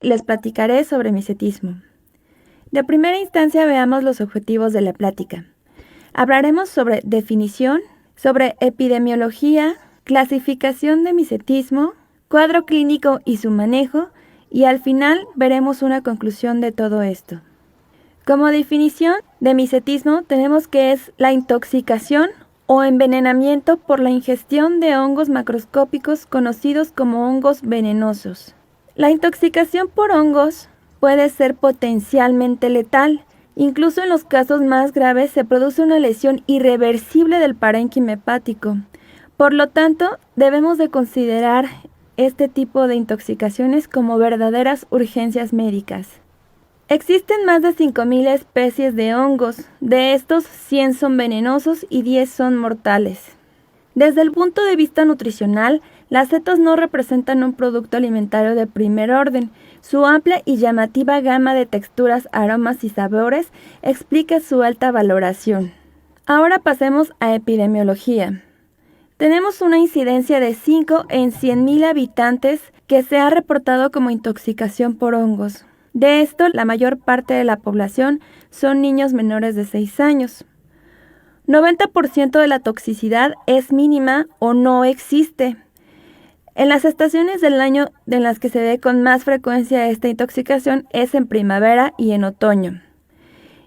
les platicaré sobre micetismo. De primera instancia veamos los objetivos de la plática. Hablaremos sobre definición, sobre epidemiología, clasificación de micetismo, cuadro clínico y su manejo, y al final veremos una conclusión de todo esto. Como definición de micetismo tenemos que es la intoxicación o envenenamiento por la ingestión de hongos macroscópicos conocidos como hongos venenosos. La intoxicación por hongos puede ser potencialmente letal. Incluso en los casos más graves se produce una lesión irreversible del parénquima hepático. Por lo tanto, debemos de considerar este tipo de intoxicaciones como verdaderas urgencias médicas. Existen más de 5.000 especies de hongos. De estos, 100 son venenosos y 10 son mortales. Desde el punto de vista nutricional, las setas no representan un producto alimentario de primer orden. Su amplia y llamativa gama de texturas, aromas y sabores explica su alta valoración. Ahora pasemos a epidemiología. Tenemos una incidencia de 5 en 100.000 habitantes que se ha reportado como intoxicación por hongos. De esto, la mayor parte de la población son niños menores de 6 años. 90% de la toxicidad es mínima o no existe. En las estaciones del año en las que se ve con más frecuencia esta intoxicación es en primavera y en otoño.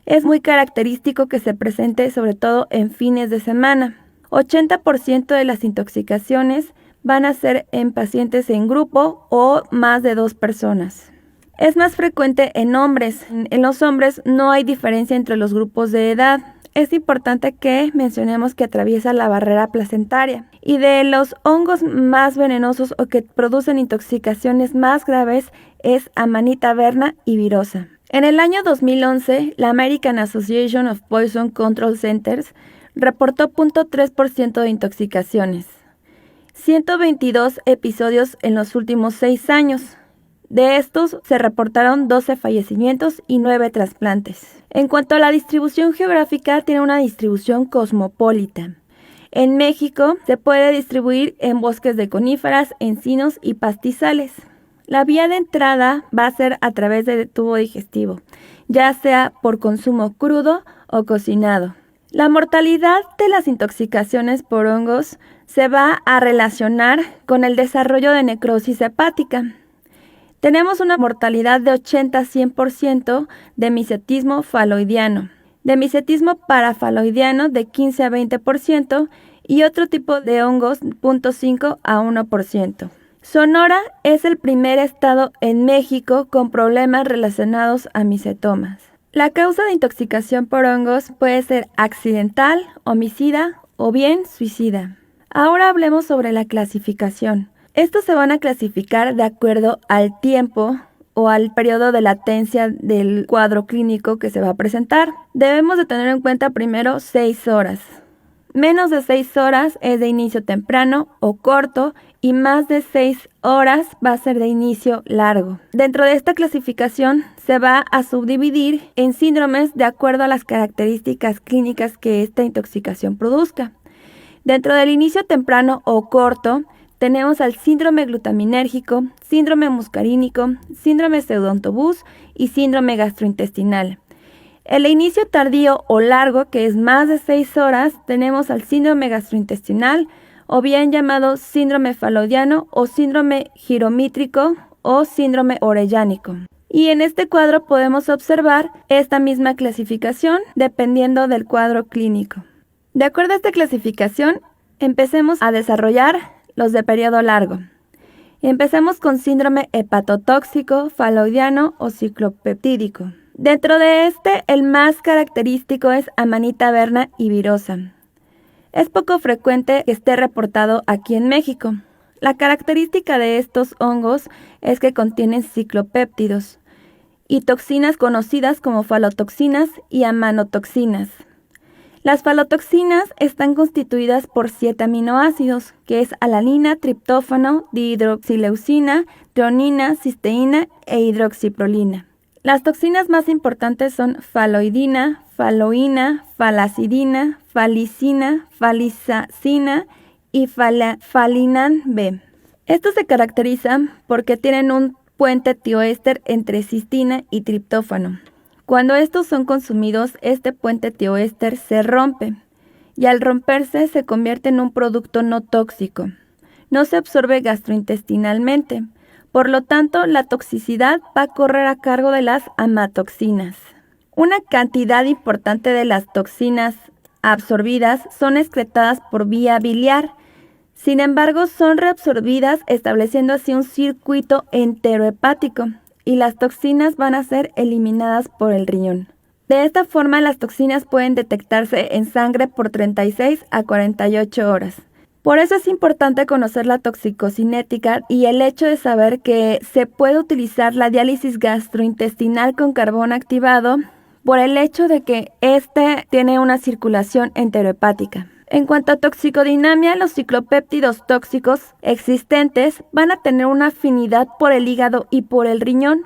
Es muy característico que se presente sobre todo en fines de semana. 80% de las intoxicaciones van a ser en pacientes en grupo o más de 2 personas. Es más frecuente en hombres. En los hombres no hay diferencia entre los grupos de edad. Es importante que mencionemos que atraviesa la barrera placentaria. Y de los hongos más venenosos o que producen intoxicaciones más graves es Amanita verna y virosa. En el año 2011, la American Association of Poison Control Centers reportó 0.3% de intoxicaciones. 122 episodios en los últimos 6 años. De estos se reportaron 12 fallecimientos y 9 trasplantes. En cuanto a la distribución geográfica, tiene una distribución cosmopolita. En México se puede distribuir en bosques de coníferas, encinos y pastizales. La vía de entrada va a ser a través del tubo digestivo, ya sea por consumo crudo o cocinado. La mortalidad de las intoxicaciones por hongos se va a relacionar con el desarrollo de necrosis hepática. Tenemos una mortalidad de 80 a 100% de micetismo faloidiano, de micetismo parafaloidiano de 15 a 20% y otro tipo de hongos 0.5 a 1%. Sonora es el primer estado en México con problemas relacionados a micetomas. La causa de intoxicación por hongos puede ser accidental, homicida o bien suicida. Ahora hablemos sobre la clasificación. Estos se van a clasificar de acuerdo al tiempo o al periodo de latencia del cuadro clínico que se va a presentar. Debemos de tener en cuenta primero 6 horas. Menos de 6 horas es de inicio temprano o corto y más de 6 horas va a ser de inicio largo. Dentro de esta clasificación se va a subdividir en síndromes de acuerdo a las características clínicas que esta intoxicación produzca. Dentro del inicio temprano o corto tenemos al síndrome glutaminérgico, síndrome muscarínico, síndrome pseudoautobús y síndrome gastrointestinal. El inicio tardío o largo, que es más de 6 horas, tenemos al síndrome gastrointestinal o bien llamado síndrome faloidiano o síndrome giromítrico o síndrome orellánico. Y en este cuadro podemos observar esta misma clasificación dependiendo del cuadro clínico. De acuerdo a esta clasificación, empecemos a desarrollar los de periodo largo. Empecemos con síndrome hepatotóxico, faloidiano o ciclopeptídico. Dentro de este, el más característico es Amanita verna y virosa. Es poco frecuente que esté reportado aquí en México. La característica de estos hongos es que contienen ciclopéptidos y toxinas conocidas como falotoxinas y amanotoxinas. Las falotoxinas están constituidas por 7 aminoácidos, que es alanina, triptófano, dihidroxileucina, treonina, cisteína e hidroxiprolina. Las toxinas más importantes son faloidina, faloína, falacidina, falicina, falisacina y falinan B. Estos se caracterizan porque tienen un puente tioéster entre cistina y triptófano. Cuando estos son consumidos, este puente tioéster se rompe y al romperse se convierte en un producto no tóxico. No se absorbe gastrointestinalmente, por lo tanto la toxicidad va a correr a cargo de las amatoxinas. Una cantidad importante de las toxinas absorbidas son excretadas por vía biliar. Sin embargo, son reabsorbidas estableciendo así un circuito enterohepático y las toxinas van a ser eliminadas por el riñón. De esta forma, las toxinas pueden detectarse en sangre por 36 a 48 horas. Por eso es importante conocer la toxicocinética y el hecho de saber que se puede utilizar la diálisis gastrointestinal con carbón activado por el hecho de que este tiene una circulación enterohepática. En cuanto a toxicodinamia, los ciclopéptidos tóxicos existentes van a tener una afinidad por el hígado y por el riñón,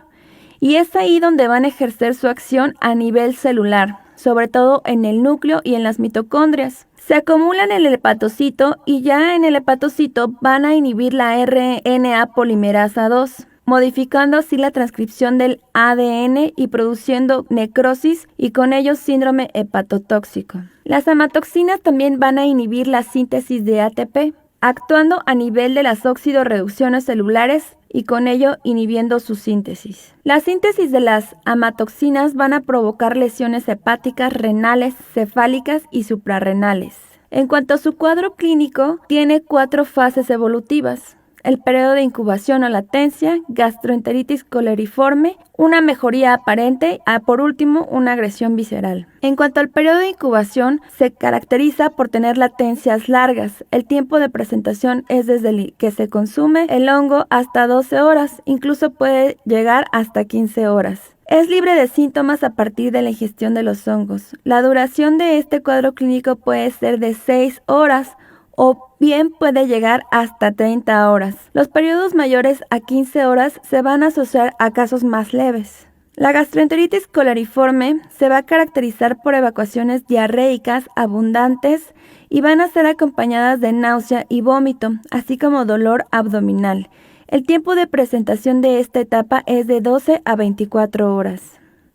y es ahí donde van a ejercer su acción a nivel celular, sobre todo en el núcleo y en las mitocondrias. Se acumulan en el hepatocito y ya en el hepatocito van a inhibir la RNA polimerasa 2. Modificando así la transcripción del ADN y produciendo necrosis y con ello síndrome hepatotóxico. Las amatoxinas también van a inhibir la síntesis de ATP, actuando a nivel de las oxidorreducciones celulares y con ello inhibiendo su síntesis. La síntesis de las amatoxinas van a provocar lesiones hepáticas, renales, cefálicas y suprarrenales. En cuanto a su cuadro clínico, tiene 4 fases evolutivas. El periodo de incubación o latencia, gastroenteritis coleriforme, una mejoría aparente y por último una agresión visceral. En cuanto al periodo de incubación, se caracteriza por tener latencias largas. El tiempo de presentación es desde que se consume el hongo hasta 12 horas, incluso puede llegar hasta 15 horas. Es libre de síntomas a partir de la ingestión de los hongos. La duración de este cuadro clínico puede ser de 6 horas o bien puede llegar hasta 30 horas. Los periodos mayores a 15 horas se van a asociar a casos más leves. La gastroenteritis coleriforme se va a caracterizar por evacuaciones diarreicas abundantes y van a ser acompañadas de náusea y vómito, así como dolor abdominal. El tiempo de presentación de esta etapa es de 12 a 24 horas.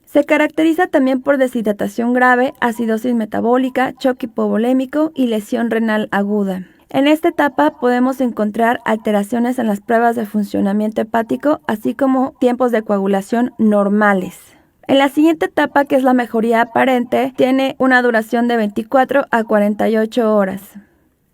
Se caracteriza también por deshidratación grave, acidosis metabólica, choque hipovolémico y lesión renal aguda. En esta etapa podemos encontrar alteraciones en las pruebas de funcionamiento hepático, así como tiempos de coagulación normales. En la siguiente etapa, que es la mejoría aparente, tiene una duración de 24 a 48 horas.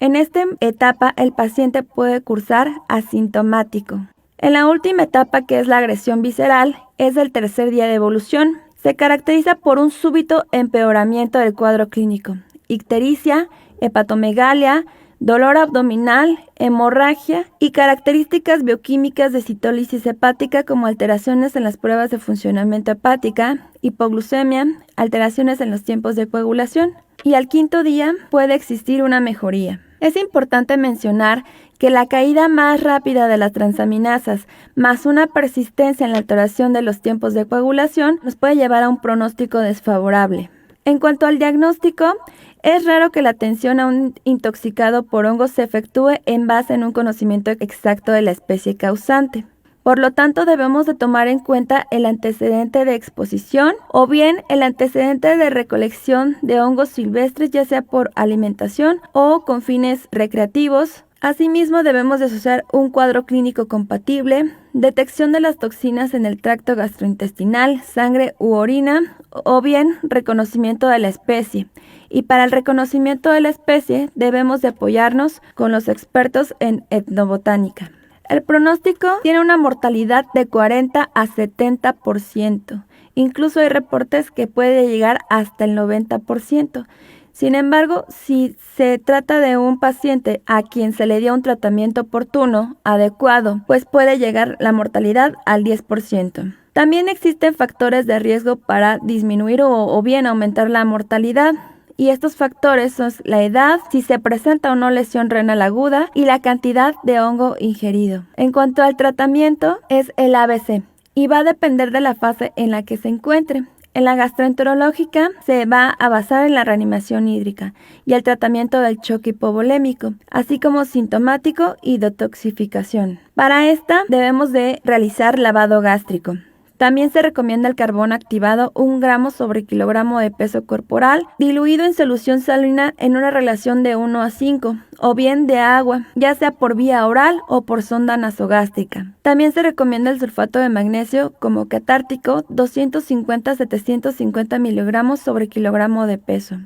En esta etapa, el paciente puede cursar asintomático. En la última etapa, que es la agresión visceral, es del tercer día de evolución. Se caracteriza por un súbito empeoramiento del cuadro clínico, ictericia, hepatomegalia, dolor abdominal, hemorragia y características bioquímicas de citólisis hepática como alteraciones en las pruebas de funcionamiento hepática, hipoglucemia, alteraciones en los tiempos de coagulación. Y al quinto día puede existir una mejoría. Es importante mencionar que la caída más rápida de las transaminasas más una persistencia en la alteración de los tiempos de coagulación nos puede llevar a un pronóstico desfavorable. En cuanto al diagnóstico, es raro que la atención a un intoxicado por hongos se efectúe en base en un conocimiento exacto de la especie causante. Por lo tanto, debemos de tomar en cuenta el antecedente de exposición o bien el antecedente de recolección de hongos silvestres, ya sea por alimentación o con fines recreativos. Asimismo, debemos de asociar un cuadro clínico compatible, detección de las toxinas en el tracto gastrointestinal, sangre u orina, o bien reconocimiento de la especie. Y para el reconocimiento de la especie debemos de apoyarnos con los expertos en etnobotánica. El pronóstico tiene una mortalidad de 40 a 70%. Incluso hay reportes que puede llegar hasta el 90%. Sin embargo, si se trata de un paciente a quien se le dio un tratamiento oportuno, adecuado, pues puede llegar la mortalidad al 10%. También existen factores de riesgo para disminuir o bien aumentar la mortalidad. Y estos factores son la edad, si se presenta o no lesión renal aguda y la cantidad de hongo ingerido. En cuanto al tratamiento, es el ABC y va a depender de la fase en la que se encuentre. En la gastroenterológica se va a basar en la reanimación hídrica y el tratamiento del choque hipovolémico, así como sintomático y detoxificación. Para esta debemos de realizar lavado gástrico. También se recomienda el carbón activado 1 gramo sobre kilogramo de peso corporal, diluido en solución salina en una relación de 1 a 5, o bien de agua, ya sea por vía oral o por sonda nasogástrica. También se recomienda el sulfato de magnesio como catártico 250 a 750 miligramos sobre kilogramo de peso.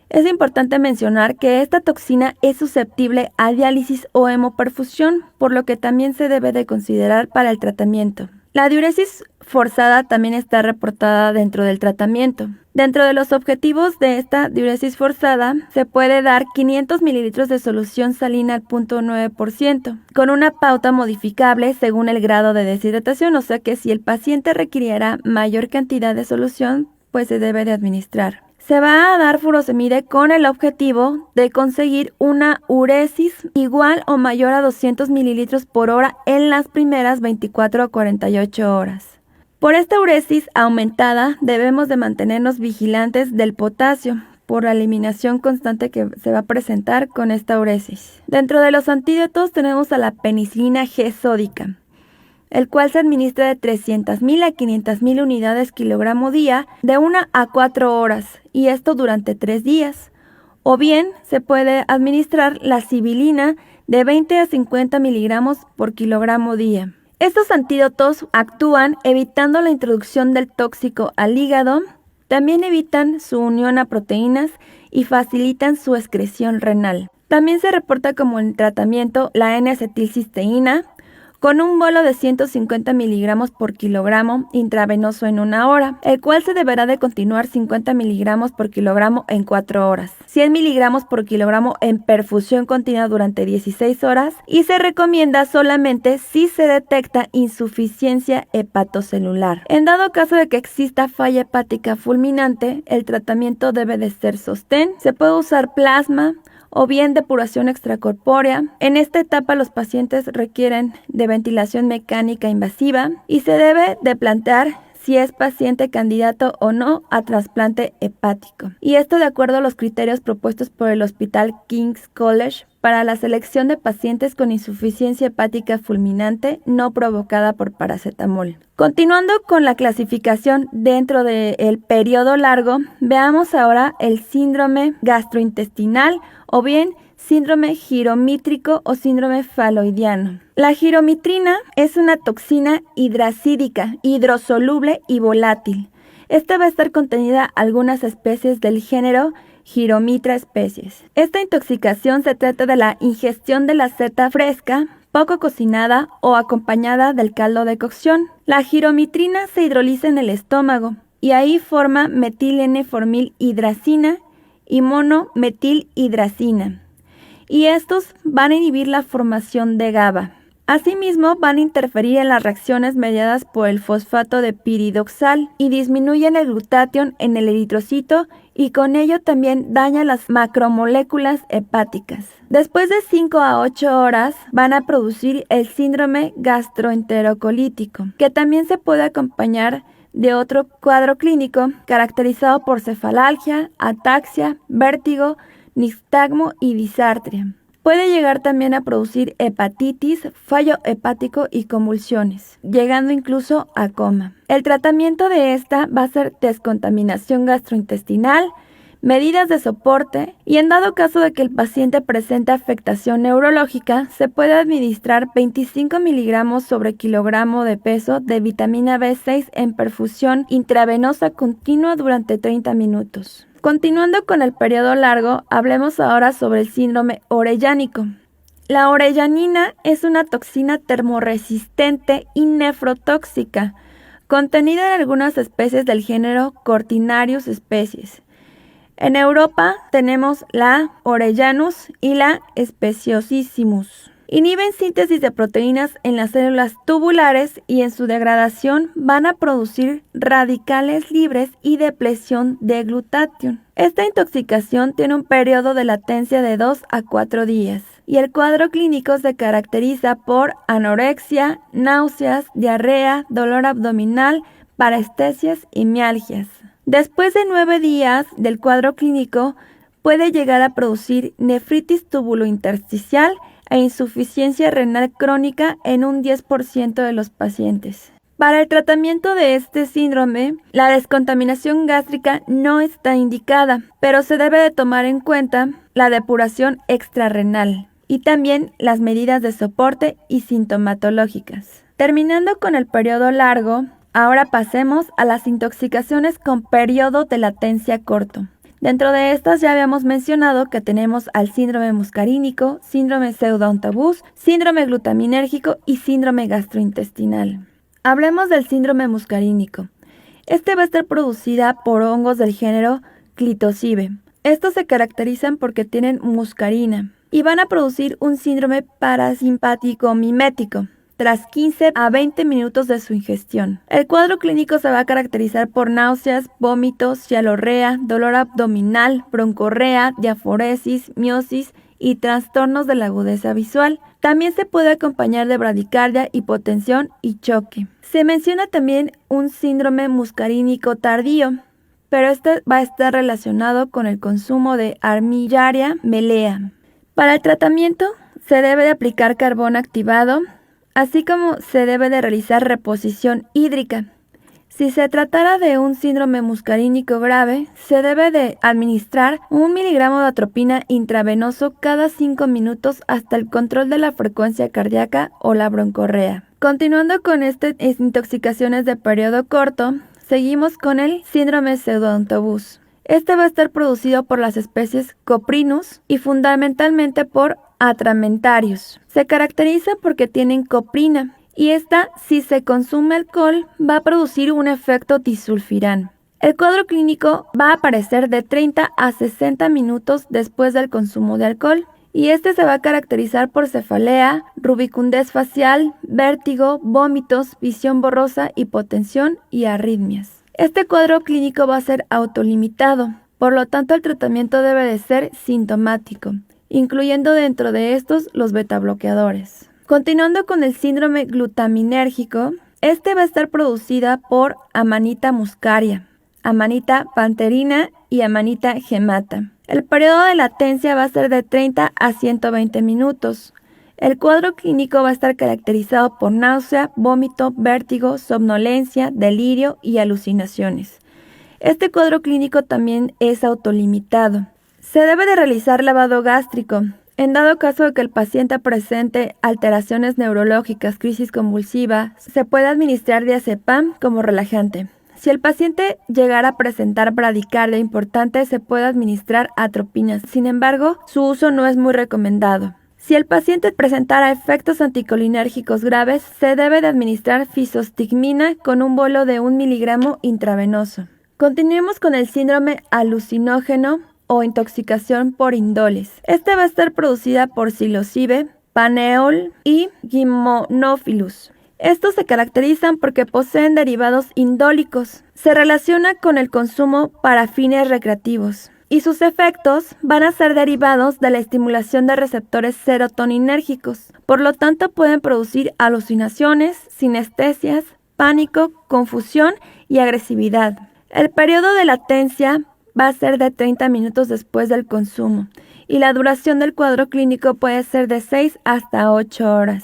Es importante mencionar que esta toxina es susceptible a diálisis o hemoperfusión, por lo que también se debe de considerar para el tratamiento. La diuresis forzada también está reportada dentro del tratamiento. Dentro de los objetivos de esta diuresis forzada, se puede dar 500 mililitros de solución salina al 0.9%, con una pauta modificable según el grado de deshidratación, o sea que si el paciente requiriera mayor cantidad de solución, pues se debe de administrar. Se va a dar furosemide con el objetivo de conseguir una uresis igual o mayor a 200 mililitros por hora en las primeras 24 a 48 horas. Por esta uresis aumentada debemos de mantenernos vigilantes del potasio por la eliminación constante que se va a presentar con esta uresis. Dentro de los antídotos tenemos a la penicilina G sódica, el cual se administra de 300.000 a 500.000 unidades kilogramo día de 1 a 4 horas, y esto durante 3 días. O bien se puede administrar la sibilina de 20 a 50 miligramos por kilogramo día. Estos antídotos actúan evitando la introducción del tóxico al hígado, también evitan su unión a proteínas y facilitan su excreción renal. También se reporta como en tratamiento la N-acetilcisteína, con un bolo de 150 miligramos por kilogramo intravenoso en 1 hora, el cual se deberá de continuar 50 miligramos por kilogramo en 4 horas, 100 miligramos por kilogramo en perfusión continua durante 16 horas y se recomienda solamente si se detecta insuficiencia hepatocelular. En dado caso de que exista falla hepática fulminante, el tratamiento debe de ser sostén, se puede usar plasma o bien depuración extracorpórea. En esta etapa los pacientes requieren de ventilación mecánica invasiva y se debe de plantear si es paciente candidato o no a trasplante hepático. Y esto de acuerdo a los criterios propuestos por el Hospital King's College para la selección de pacientes con insuficiencia hepática fulminante no provocada por paracetamol. Continuando con la clasificación dentro del periodo largo, veamos ahora el síndrome gastrointestinal o bien síndrome giromítrico o síndrome faloidiano. La giromitrina es una toxina hidracídica, hidrosoluble y volátil. Esta va a estar contenida en algunas especies del género Giromitra especies. Esta intoxicación se trata de la ingestión de la seta fresca, poco cocinada o acompañada del caldo de cocción. La giromitrina se hidroliza en el estómago y ahí forma metil N-formilhidracina y monometilhidracina. Y estos van a inhibir la formación de GABA. Asimismo, van a interferir en las reacciones mediadas por el fosfato de piridoxal y disminuyen el glutatión en el eritrocito y con ello también daña las macromoléculas hepáticas. Después de 5 a 8 horas van a producir el síndrome gastroenterocolítico, que también se puede acompañar de otro cuadro clínico caracterizado por cefalalgia, ataxia, vértigo, nistagmo y disartria. Puede llegar también a producir hepatitis, fallo hepático y convulsiones, llegando incluso a coma. El tratamiento de esta va a ser descontaminación gastrointestinal, medidas de soporte y en dado caso de que el paciente presente afectación neurológica, se puede administrar 25 miligramos sobre kilogramo de peso de vitamina B6 en perfusión intravenosa continua durante 30 minutos. Continuando con el periodo largo, hablemos ahora sobre el síndrome orellánico. La orellanina es una toxina termorresistente y nefrotóxica, contenida en algunas especies del género Cortinarius especies. En Europa tenemos la Orellanus y la Speciosissimus. Inhiben síntesis de proteínas en las células tubulares y en su degradación van a producir radicales libres y depresión de glutatión. Esta intoxicación tiene un periodo de latencia de 2 a 4 días y el cuadro clínico se caracteriza por anorexia, náuseas, diarrea, dolor abdominal, parestesias y mialgias. Después de 9 días del cuadro clínico, puede llegar a producir nefritis tubulointersticial e insuficiencia renal crónica en un 10% de los pacientes. Para el tratamiento de este síndrome, la descontaminación gástrica no está indicada, pero se debe de tomar en cuenta la depuración extrarrenal y también las medidas de soporte y sintomatológicas. Terminando con el periodo largo, ahora pasemos a las intoxicaciones con periodo de latencia corto. Dentro de estas ya habíamos mencionado que tenemos al síndrome muscarínico, síndrome pseudoantabús, síndrome glutaminérgico y síndrome gastrointestinal. Hablemos del síndrome muscarínico. Este va a estar producida por hongos del género Clitocibe. Estos se caracterizan porque tienen muscarina y van a producir un síndrome parasimpático mimético tras 15 a 20 minutos de su ingestión. El cuadro clínico se va a caracterizar por náuseas, vómitos, cialorrea, dolor abdominal, broncorrea, diaforesis, miosis y trastornos de la agudeza visual. También se puede acompañar de bradicardia, hipotensión y choque. Se menciona también un síndrome muscarínico tardío, pero este va a estar relacionado con el consumo de Armillaria melea. Para el tratamiento se debe de aplicar carbón activado, así como se debe de realizar reposición hídrica. Si se tratara de un síndrome muscarínico grave, se debe de administrar 1 miligramo de atropina intravenoso cada 5 minutos hasta el control de la frecuencia cardíaca o la broncorrea. Continuando con estas intoxicaciones de periodo corto, seguimos con el síndrome pseudoantabús. Este va a estar producido por las especies Coprinus y fundamentalmente por Atramentarius. Se caracteriza porque tienen coprina y esta, si se consume alcohol, va a producir un efecto disulfirán. El cuadro clínico va a aparecer de 30 a 60 minutos después del consumo de alcohol y este se va a caracterizar por cefalea, rubicundez facial, vértigo, vómitos, visión borrosa, hipotensión y arritmias. Este cuadro clínico va a ser autolimitado, por lo tanto el tratamiento debe de ser sintomático, incluyendo dentro de estos los betabloqueadores. Continuando con el síndrome glutaminérgico, este va a estar producida por Amanita muscaria, Amanita pantherina y Amanita gemata. El periodo de latencia va a ser de 30 a 120 minutos. El cuadro clínico va a estar caracterizado por náusea, vómito, vértigo, somnolencia, delirio y alucinaciones. Este cuadro clínico también es autolimitado. Se debe de realizar lavado gástrico. En dado caso de que el paciente presente alteraciones neurológicas, crisis convulsiva, se puede administrar diazepam como relajante. Si el paciente llegara a presentar bradicardia importante, se puede administrar atropina. Sin embargo, su uso no es muy recomendado. Si el paciente presentara efectos anticolinérgicos graves, se debe de administrar fisostigmina con un bolo de 1 miligramo intravenoso. Continuemos con el síndrome alucinógeno o intoxicación por indoles. Esta va a estar producida por psilocibe, paneol y gimnophilus. Estos se caracterizan porque poseen derivados indólicos. Se relaciona con el consumo para fines recreativos y sus efectos van a ser derivados de la estimulación de receptores serotoninérgicos. Por lo tanto, pueden producir alucinaciones, sinestesias, pánico, confusión y agresividad. El periodo de latencia va a ser de 30 minutos después del consumo y la duración del cuadro clínico puede ser de 6 hasta 8 horas.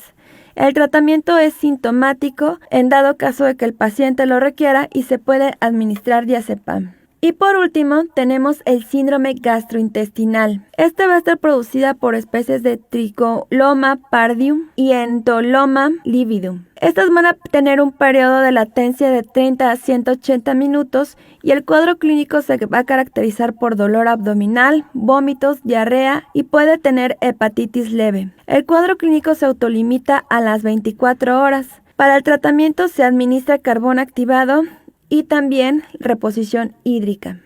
El tratamiento es sintomático en dado caso de que el paciente lo requiera y se puede administrar diazepam. Y por último, tenemos el síndrome gastrointestinal. Este va a estar producida por especies de Tricholoma pardium y Entoloma lividum. Estas van a tener un periodo de latencia de 30 a 180 minutos y el cuadro clínico se va a caracterizar por dolor abdominal, vómitos, diarrea y puede tener hepatitis leve. El cuadro clínico se autolimita a las 24 horas. Para el tratamiento se administra carbón activado y también reposición hídrica.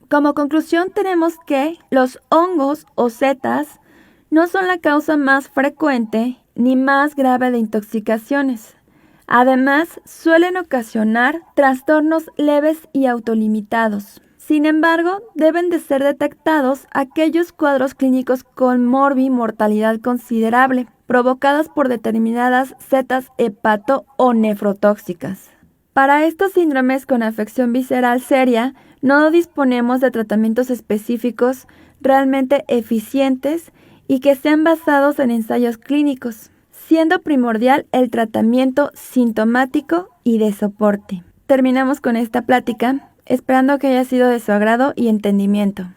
Como conclusión tenemos que los hongos o setas no son la causa más frecuente ni más grave de intoxicaciones. Además, suelen ocasionar trastornos leves y autolimitados. Sin embargo, deben de ser detectados aquellos cuadros clínicos con mortalidad considerable, provocadas por determinadas setas hepato o nefrotóxicas. Para estos síndromes con afección visceral seria, No disponemos de tratamientos específicos realmente eficientes y que sean basados en ensayos clínicos, siendo primordial el tratamiento sintomático y de soporte. Terminamos con esta plática, esperando que haya sido de su agrado y entendimiento.